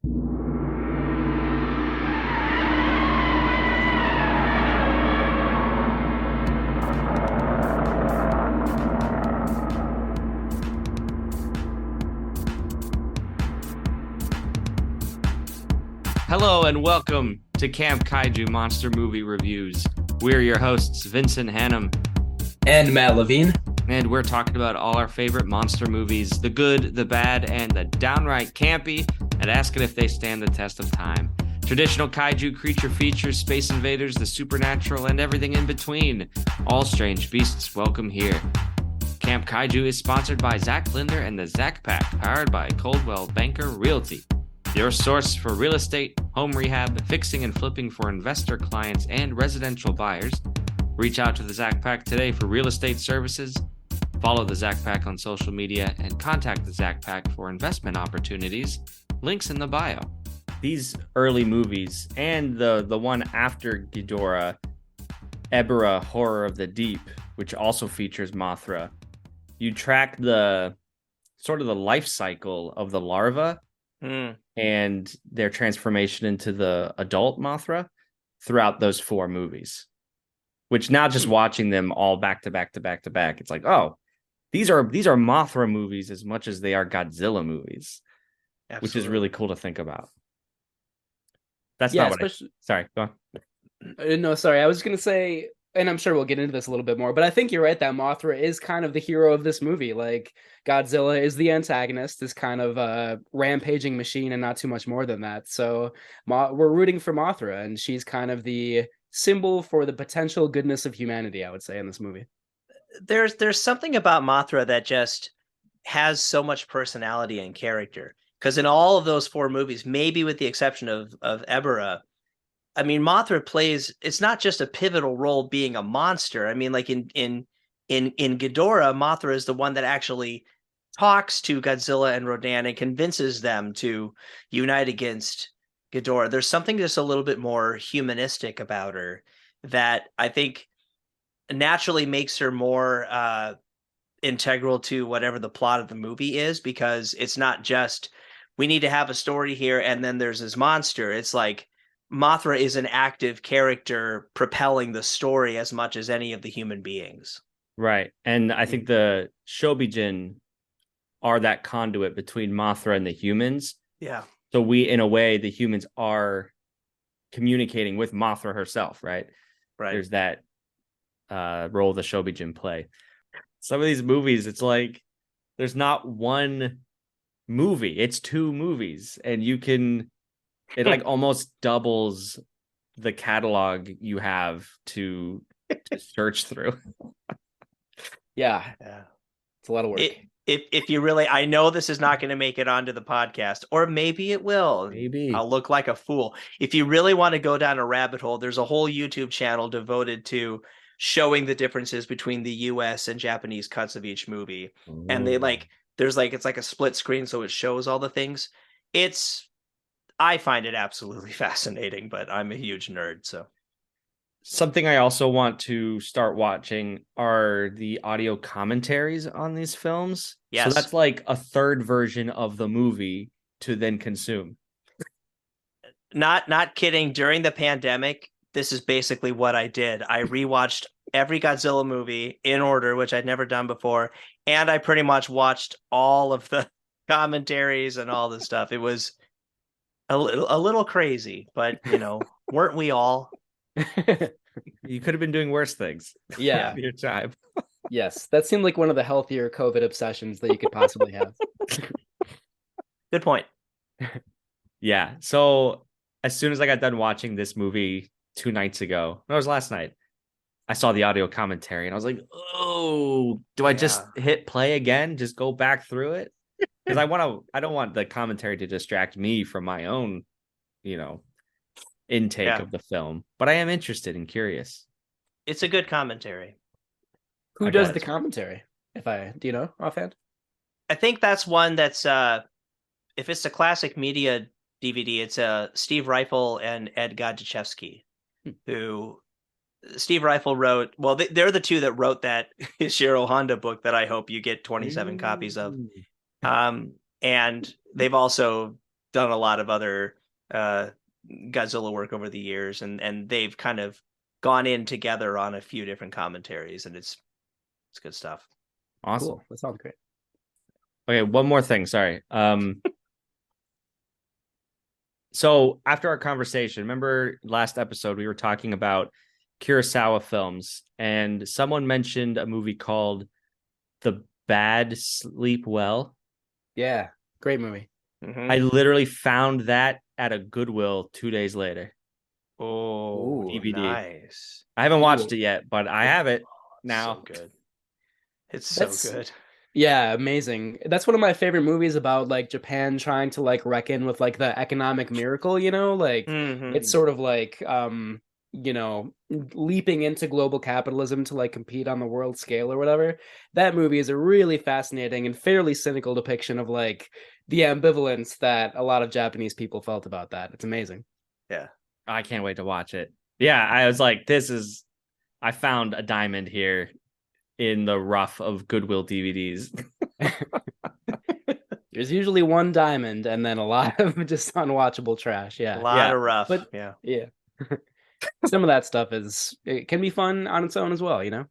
Hello and welcome to Camp Kaiju Monster Movie Reviews. We're your hosts, Vincent, Hannam, and Matt Levine. And we're talking about all our favorite monster movies, the good, the bad, and the downright campy, and asking if they stand the test of time. Traditional kaiju creature features, space invaders, the supernatural, and everything in between. All strange beasts welcome here. Camp Kaiju is sponsored by Zach Linder and the Zach Pack, powered by Coldwell Banker Realty. Your source for real estate, home rehab, fixing and flipping for investor clients and residential buyers. Reach out to the Zach Pack today for real estate services. Follow the Zach Pack on social media and contact the Zach Pack for investment opportunities. Links in the bio. These early movies and the one after Ghidorah, Ebirah, Horror of the Deep, which also features Mothra, you track the sort of the life cycle of the larva and their transformation into the adult Mothra throughout those four movies. Which now just watching them all back to back to back to back, it's like, oh, these are Mothra movies as much as they are Godzilla movies. Absolutely. Which is really cool to think about. That's not what sorry, go on. No, sorry. I was going to say, and I'm sure we'll get into this a little bit more, but I think you're right that Mothra is kind of the hero of this movie. Like, Godzilla is the antagonist, this kind of rampaging machine, and not too much more than that. So we're rooting for Mothra, and she's kind of the symbol for the potential goodness of humanity, I would say, in this movie. There's something about Mothra that just has so much personality and character. Because in all of those four movies, maybe with the exception of Ebirah, I mean, Mothra plays, it's not just a pivotal role being a monster. I mean, like in Ghidorah, Mothra is the one that actually talks to Godzilla and Rodan and convinces them to unite against Ghidorah. There's something just a little bit more humanistic about her that I think naturally makes her more integral to whatever the plot of the movie is, because it's not just, we need to have a story here and then there's this monster. It's like Mothra is an active character propelling the story as much as any of the human beings. Right. And I think the Shobijin are that conduit between Mothra and the humans. Yeah. So we, in a way, the humans are communicating with Mothra herself, right? Right. There's that role the Shobijin play. Some of these movies, it's like there's not one movie, it's two movies, and it like almost doubles the catalog you have to search through. Yeah. It's a lot of work. If you really, I know this is not going to make it onto the podcast, or maybe it will. Maybe I'll look like a fool. If you really want to go down a rabbit hole, there's a whole YouTube channel devoted to showing the differences between the US and Japanese cuts of each movie. Ooh. And they it's like a split screen, so it shows all the things. I find it absolutely fascinating, but I'm a huge nerd, so. Something I also want to start watching are the audio commentaries on these films. Yes. So that's like a third version of the movie to then consume. Not kidding. During the pandemic, this is basically what I did. I rewatched every Godzilla movie in order, which I'd never done before. And I pretty much watched all of the commentaries and all this stuff. It was a little crazy, but, weren't we all? You could have been doing worse things. Yeah. Your time. Yes. That seemed like one of the healthier COVID obsessions that you could possibly have. Good point. Yeah. So as soon as I got done watching this movie 2 nights ago, no, it was last night, I saw the audio commentary and I was like, oh, do I just hit play again? Just go back through it? Because I don't want the commentary to distract me from my own, intake of the film. But I am interested and curious. It's a good commentary. Who does the commentary? Do you know offhand? I think that's one that's if it's a classic media DVD, it's Steve Reifel and Ed Godziszewski, who Steve Reifel wrote. Well, they're the two that wrote that Ishiro Honda book that I hope you get 27 copies of. And they've also done a lot of other Godzilla work over the years, and they've kind of gone in together on a few different commentaries, and it's good stuff. Awesome. Cool. That sounds great. Okay, one more thing. Sorry. So after our conversation, remember last episode we were talking about Kurosawa films, and someone mentioned a movie called The Bad Sleep Well. Yeah, great movie. I literally found that at a Goodwill 2 days later. Oh, DVD. nice. I haven't watched it yet, but I have it now. So good. It's so good. Yeah, amazing. That's one of my favorite movies about like Japan trying to like reckon with like the economic miracle, you know, like it's sort of like you know, leaping into global capitalism to like compete on the world scale or whatever. That movie is a really fascinating and fairly cynical depiction of like the ambivalence that a lot of Japanese people felt about that. It's amazing. Yeah. I can't wait to watch it. Yeah, I was like, I found a diamond here in the rough of Goodwill DVDs. There's usually one diamond and then a lot of just unwatchable trash. Yeah. A lot of rough. But yeah. Some of that stuff it can be fun on its own as well, you know?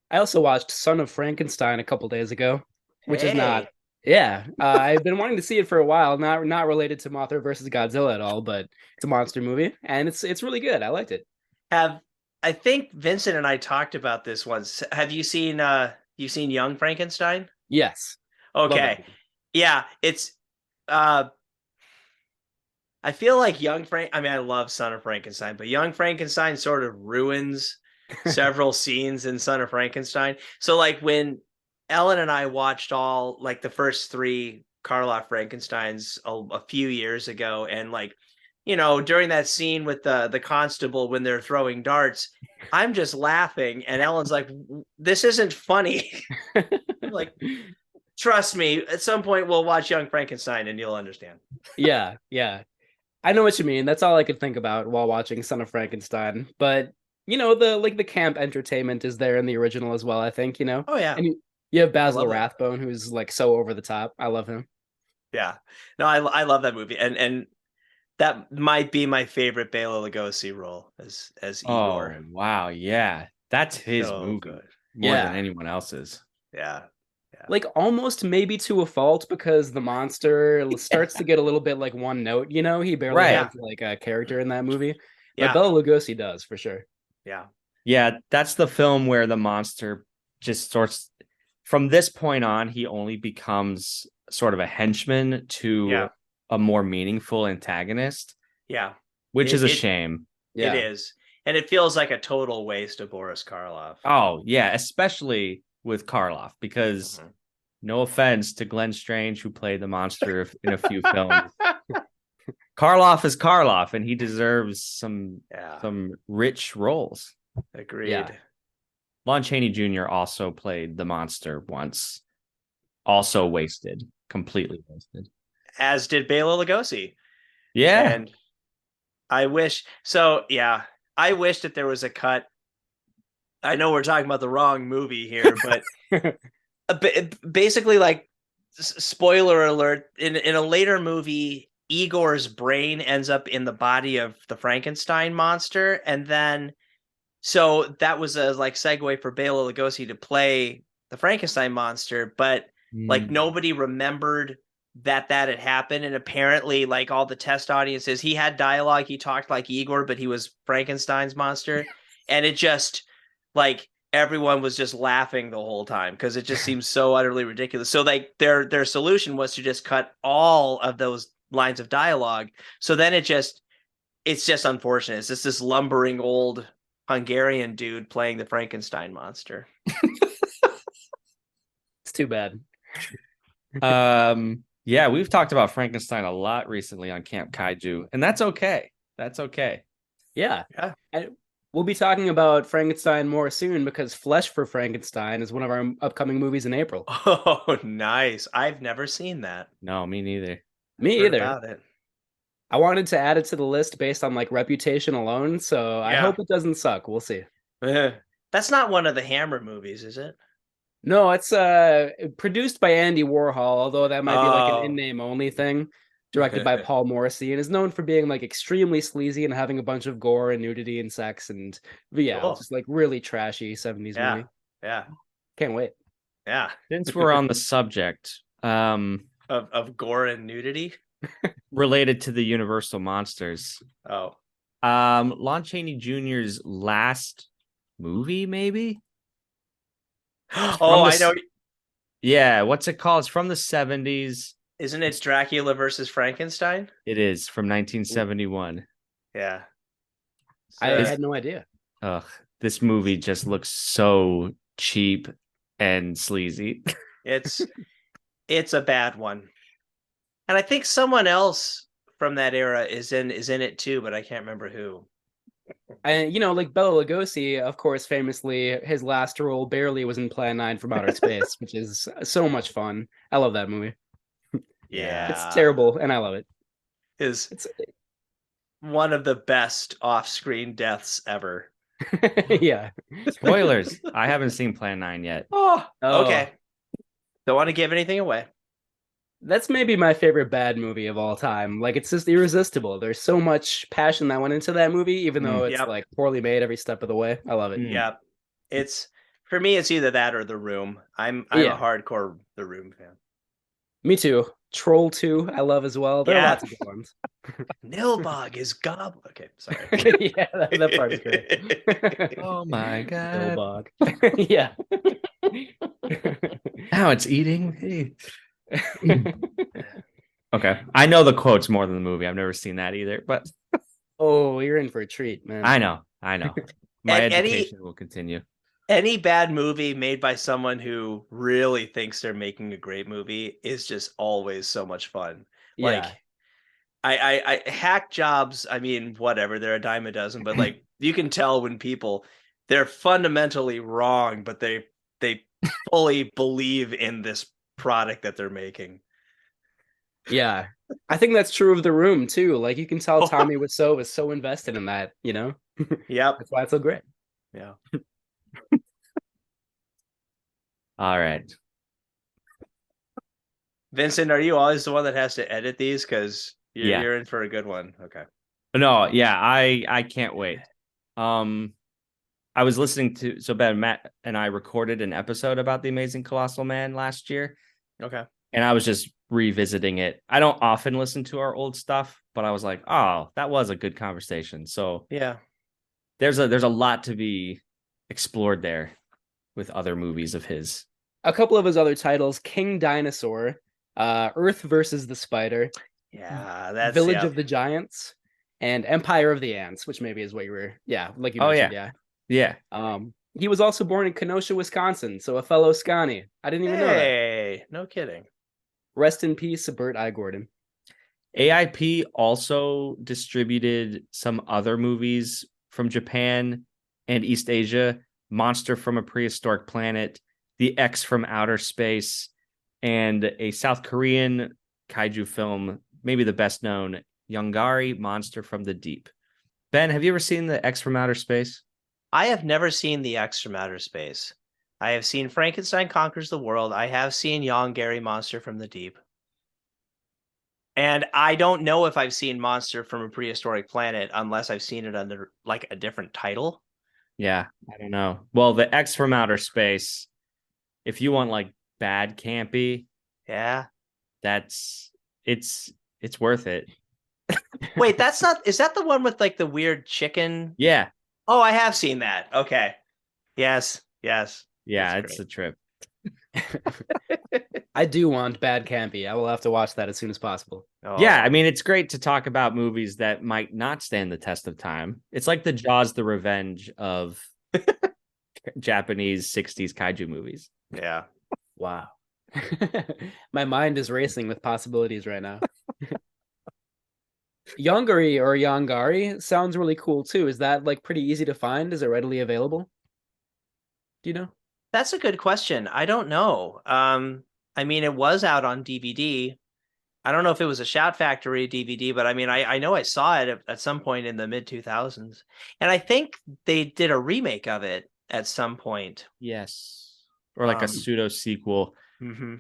I also watched Son of Frankenstein a couple days ago, which is not. Yeah, I've been wanting to see it for a while. Not related to Mothra versus Godzilla at all, but it's a monster movie, and it's really good. I liked it. I think Vincent and I talked about this once. Have you seen Young Frankenstein? Yes. Okay. Yeah, it's I feel like I love Son of Frankenstein, but Young Frankenstein sort of ruins several scenes in Son of Frankenstein. So like when Ellen and I watched all like the first 3 Karloff Frankensteins a few years ago, and like, you know, during that scene with the constable when they're throwing darts, I'm just laughing, and Ellen's like, "This isn't funny." Like, trust me, at some point we'll watch Young Frankenstein and you'll understand. Yeah. I know what you mean. That's all I could think about while watching Son of Frankenstein. But you know, the camp entertainment is there in the original as well, I think, you know. Oh yeah. And you have Basil Rathbone, who's like so over the top. I love him. Yeah. No, I love that movie. And that might be my favorite Bela Lugosi role as Igor. Oh, wow. Yeah. That's his movie. Good. More than anyone else's. Yeah. Like almost maybe to a fault, because the monster starts to get a little bit like one note, you know. He barely has like a character in that movie. But Bela Lugosi does for sure. Yeah, that's the film where the monster just sorts. From this point on, he only becomes sort of a henchman to a more meaningful antagonist. Yeah. Which is a shame. Yeah. It is. And it feels like a total waste of Boris Karloff. Oh, yeah, especially with Karloff, because no offense to Glenn Strange, who played the monster in a few films. Karloff is Karloff, and he deserves some rich roles. Agreed. Yeah. Lon Chaney Jr. also played the monster once. Also wasted. Completely wasted. As did Bela Lugosi. Yeah. And I wish that there was a cut. I know we're talking about the wrong movie here, but basically, like, spoiler alert, in a later movie, Igor's brain ends up in the body of the Frankenstein monster, and then so that was a like segue for Bela Lugosi to play the Frankenstein monster, but like nobody remembered that had happened, and apparently like all the test audiences, he had dialogue, he talked like Igor, but he was Frankenstein's monster, and it just like everyone was just laughing the whole time because it just seems so utterly ridiculous. So like their solution was to just cut all of those lines of dialogue. So then it's just unfortunate. It's just this lumbering old Hungarian dude playing the Frankenstein monster. It's too bad. Yeah, we've talked about Frankenstein a lot recently on Camp Kaiju, and that's okay. That's okay. Yeah. And we'll be talking about Frankenstein more soon, because Flesh for Frankenstein is one of our upcoming movies in April. Oh, nice. I've never seen that. No, me neither. Me either. About it. I wanted to add it to the list based on like reputation alone, so I hope it doesn't suck. We'll see. That's not one of the Hammer movies, is it? No, it's produced by Andy Warhol, although that might be like an in-name only thing. directed by Paul Morrissey, and is known for being like extremely sleazy and having a bunch of gore and nudity and sex and Cool. just like really trashy 70s Yeah. movie. Yeah. Can't wait. Yeah. Since we're on the subject, Of gore and nudity. related to the Universal monsters, Oh. Lon Chaney Jr.'s last movie, maybe? Oh, I know. Yeah, what's it called? It's from the 70s. Isn't it Dracula versus Frankenstein? It is from 1971. Yeah. I So- had no idea. Ugh, this movie just looks so cheap and sleazy. It's a bad one. And I think someone else from that era is in it too, but I can't remember who. And like Bela Lugosi, of course, famously, his last role barely was in Plan 9 from Outer Space, which is so much fun. I love that movie. Yeah. It's terrible, and I love it. It's one of the best off-screen deaths ever. Yeah. Spoilers. I haven't seen Plan 9 yet. Oh, Oh. okay. Don't want to give anything away. That's maybe my favorite bad movie of all time. Like, it's just irresistible. There's so much passion that went into that movie, even though it's Yep. like poorly made every step of the way. I love it. Yeah. It's for me, it's either that or The Room. I'm Yeah. a hardcore The Room fan. Me too. Troll 2, I love as well. There are Yeah. lots of good ones. Nilbog is goblin. Okay, sorry. Yeah, that part is great. Oh my god. Bog. Yeah. Now it's eating. Hey. Okay. I know the quotes more than the movie. I've never seen that either, but Oh, you're in for a treat, man. I know. My And education will continue. Any bad movie made by someone who really thinks they're making a great movie is just always so much fun. Like Yeah. I hack jobs, I mean, whatever, they're a dime a dozen, but like you can tell when people they're fundamentally wrong, but they fully believe in this product that they're making. Yeah. I think that's true of The Room too. Like you can tell Tommy Wiseau was so invested in that, Yep. That's why it's so great. Yeah. All right. Vincent, are you always the one that has to edit these? Because Yeah. you're in for a good one. Okay. No, yeah, I can't wait. I was listening to Ben, Matt and I recorded an episode about the Amazing Colossal Man last year, Okay. and I was just revisiting it. I don't often listen to our old stuff, but I was like, oh, that was a good conversation. So Yeah. there's a lot to be explored there with other movies of his. A couple of his other titles, King Dinosaur, Earth versus the Spider, Yeah. That's Village of the Giants, and Empire of the Ants, which maybe is what you were, like you mentioned, Yeah. He was also born in Kenosha, Wisconsin, so a fellow Scotty. I didn't even know that. Hey, no kidding. Rest in peace, Burt I. Gordon. AIP also distributed some other movies from Japan and East Asia, Monster from a Prehistoric Planet, The X from Outer Space, and a South Korean kaiju film, maybe the best known, Yongari, Monster from the Deep. Ben, have you ever seen The X from Outer Space? I have never seen The X from Outer Space. I have seen Frankenstein Conquers the World. I have seen Yongari, Monster from the Deep. And I don't know if I've seen Monster from a Prehistoric Planet unless I've seen it under like a different title. Yeah, I don't know. Well, The X from Outer Space, if you want like bad campy, Yeah. it's worth it. Wait, is that the one with like the weird chicken? Yeah. Oh, I have seen that. Okay. Yes. Yeah, That's it's a trip. I do want Bad Campy. I will have to watch that as soon as possible. Oh. Yeah, I mean, it's great to talk about movies that might not stand the test of time. It's like the Jaws the Revenge of Japanese 60s kaiju movies. Yeah. Wow. My mind is racing with possibilities right now. Yongari or Yongari sounds really cool too. Is that like pretty easy to find? Is it readily available? Do you know? That's a good question. I don't know. I mean, it was out on DVD. I don't know if it was a Shout Factory DVD, but I mean, I know I saw it at some point in the mid 2000s. And I think they did a remake of it at some point. Yes. Or like a pseudo sequel. Mm-hmm.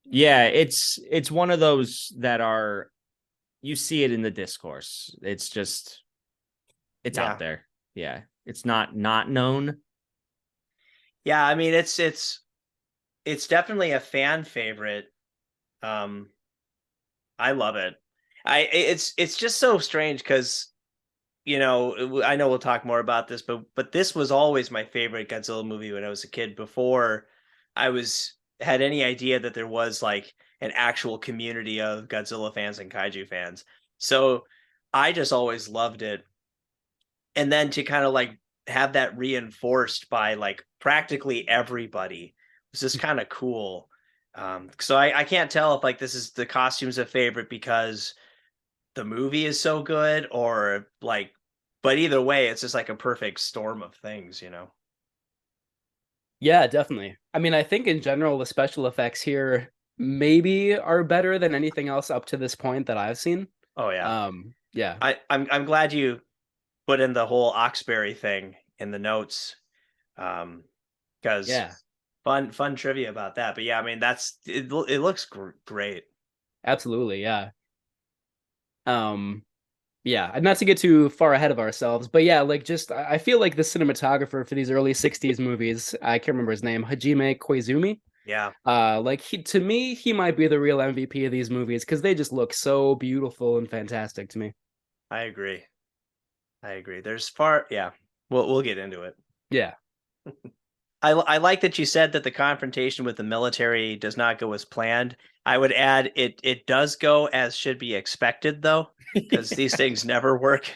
Yeah, it's one of those that are you see it in the discourse. It's just, it's Yeah. out there. Yeah. It's not known. Yeah, I mean it's definitely a fan favorite. I love it. It's just so strange because I know we'll talk more about this, but this was always my favorite Godzilla movie when I was a kid before I had any idea that there was like an actual community of Godzilla fans and Kaiju fans. So I just always loved it. And then to kind of like have that reinforced by like practically everybody was just kind of cool. So I can't tell if like this is the costume's a favorite because the movie is so good or like, but either way, it's just like a perfect storm of things, Yeah, definitely. I mean, I think in general, the special effects here maybe are better than anything else up to this point that I've seen. Oh yeah. Yeah. I'm glad you put in the whole Oxberry thing in the notes. Because Yeah, fun trivia about that. But yeah, I mean it looks great. absolutely. Yeah. Yeah, and not to get too far ahead of ourselves, but yeah, like just I feel like the cinematographer for these early 60s movies, I can't remember his name, Hajime Koizumi. Yeah. Like to me, he might be the real MVP of these movies because they just look so beautiful and fantastic to me. I agree. Yeah. We'll get into it. Yeah. I like that you said that the confrontation with the military does not go as planned. I would add it does go as should be expected though, because these things never work.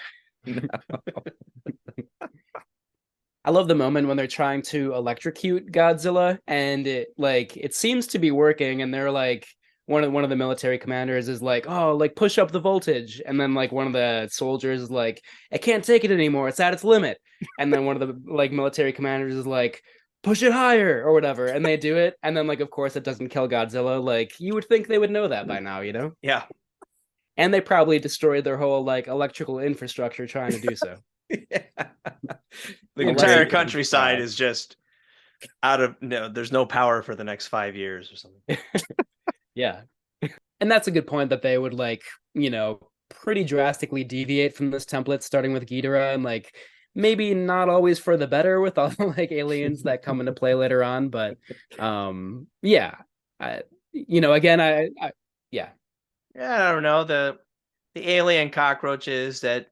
I love the moment when they're trying to electrocute Godzilla and it seems to be working and they're like one of the military commanders is like, "Oh, like push up the voltage." And then like one of the soldiers is like, "I can't take it anymore. It's at its limit." And then one of the like military commanders is like, "Push it higher," or whatever. And they do it. And then like of course it doesn't kill Godzilla. Like you would think they would know that by now, Yeah. And they probably destroyed their whole like electrical infrastructure trying to do so. The Unless entire countryside is just there's no power for the next 5 years or something. Yeah. And that's a good point that they would like, pretty drastically deviate from this template, starting with Ghidorah and like maybe not always for the better with all the like aliens that come into play later on. But yeah. Again, yeah. Yeah, I don't know. The alien cockroaches that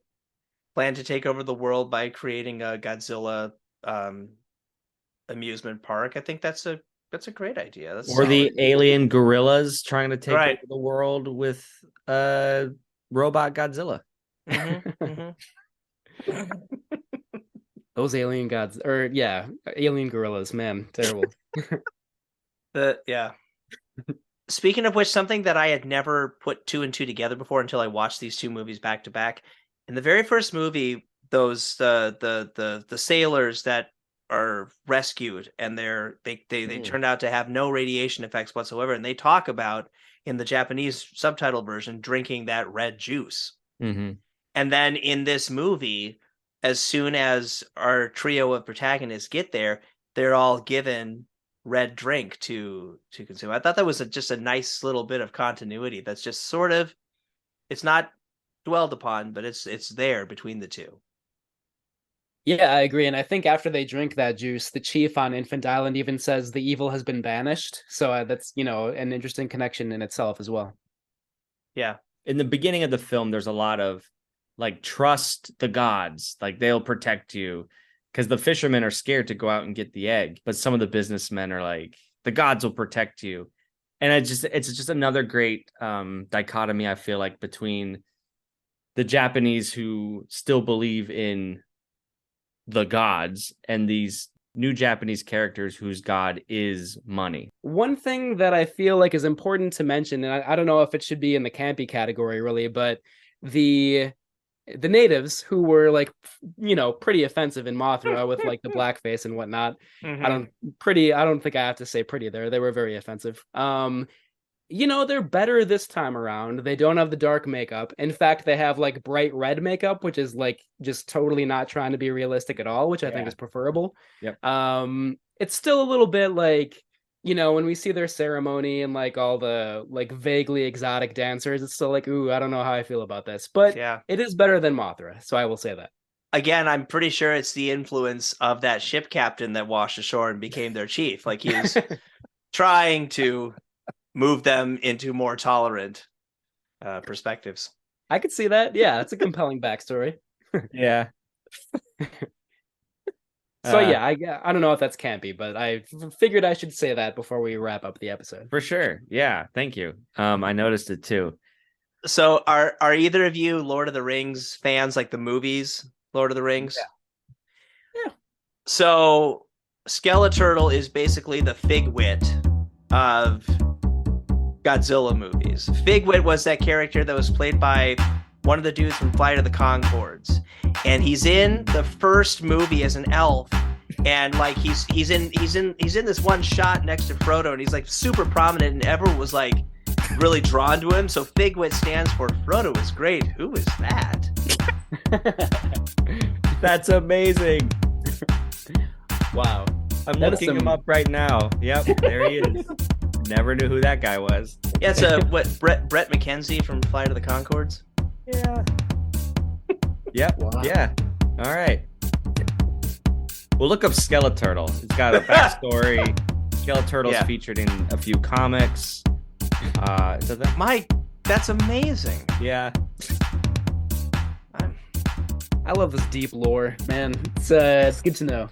plan to take over the world by creating a Godzilla amusement park. I think that's a great idea. That's Or the solid. alien gorillas trying to take Right. over the world with robot Godzilla. Those alien gods, or yeah, alien gorillas, man, terrible. Yeah. Speaking of which, something that I had never put two and two together before until I watched these two movies back to back. In the very first movie, those the sailors that are rescued and they turned out to have no radiation effects whatsoever, and they talk about in the Japanese subtitle version drinking that red juice. Mm-hmm. And then in this movie, as soon as our trio of protagonists get there, they're all given red drink to consume. I thought that was just a nice little bit of continuity that's just sort of, it's not dwelled upon, but it's there between the two. Yeah, I agree. And I think after they drink that juice, the chief on Infant Island even says the evil has been banished. So that's, an interesting connection in itself as well. Yeah. In the beginning of the film, there's a lot of like, trust the gods, like they'll protect you, because the fishermen are scared to go out and get the egg. But some of the businessmen are like, the gods will protect you. And it's just another great dichotomy, I feel like, between the Japanese who still believe in the gods and these new Japanese characters whose god is money. One thing that I feel like is important to mention, and I don't know if it should be in the campy category really, but the natives who were like, pretty offensive in Mothra with like the blackface and whatnot. Mm-hmm. I don't think I have to say pretty there. They were very offensive. They're better this time around. They don't have the dark makeup. In fact, they have like bright red makeup, which is like just totally not trying to be realistic at all, which I think is preferable. Yep. It's still a little bit like, when we see their ceremony and like all the like vaguely exotic dancers, it's still like, ooh, I don't know how I feel about this. But Yeah. it is better than Mothra, so I will say that. Again, I'm pretty sure it's the influence of that ship captain that washed ashore and became their chief. Like he's trying to move them into more tolerant perspectives. I could see that. Yeah, that's a compelling backstory. Yeah. So yeah, I don't know if that's campy, but I figured I should say that before we wrap up the episode. For sure. Yeah. Thank you. I noticed it too. So are either of you Lord of the Rings fans, like the movies Lord of the Rings? Yeah. So Skeleturtle is basically the Figwit of Godzilla movies. Figwit was that character that was played by one of the dudes from Flight of the Conchords, and he's in the first movie as an elf, and like he's in this one shot next to Frodo, and he's like super prominent, and everyone was like really drawn to him. So Figwit stands for Frodo is great. Who is that? That's amazing. Wow. I'm looking him up right now. Yep, there he is. Never knew who that guy was. Yeah, it's Brett McKenzie from Flight of the Conchords. Yeah. Yep. Wow. Yeah. All right. We'll look up Skeleturtle. It's got a backstory. Skeleturtle's featured in a few comics. That's amazing. Yeah. I love this deep lore, man. It's good to know.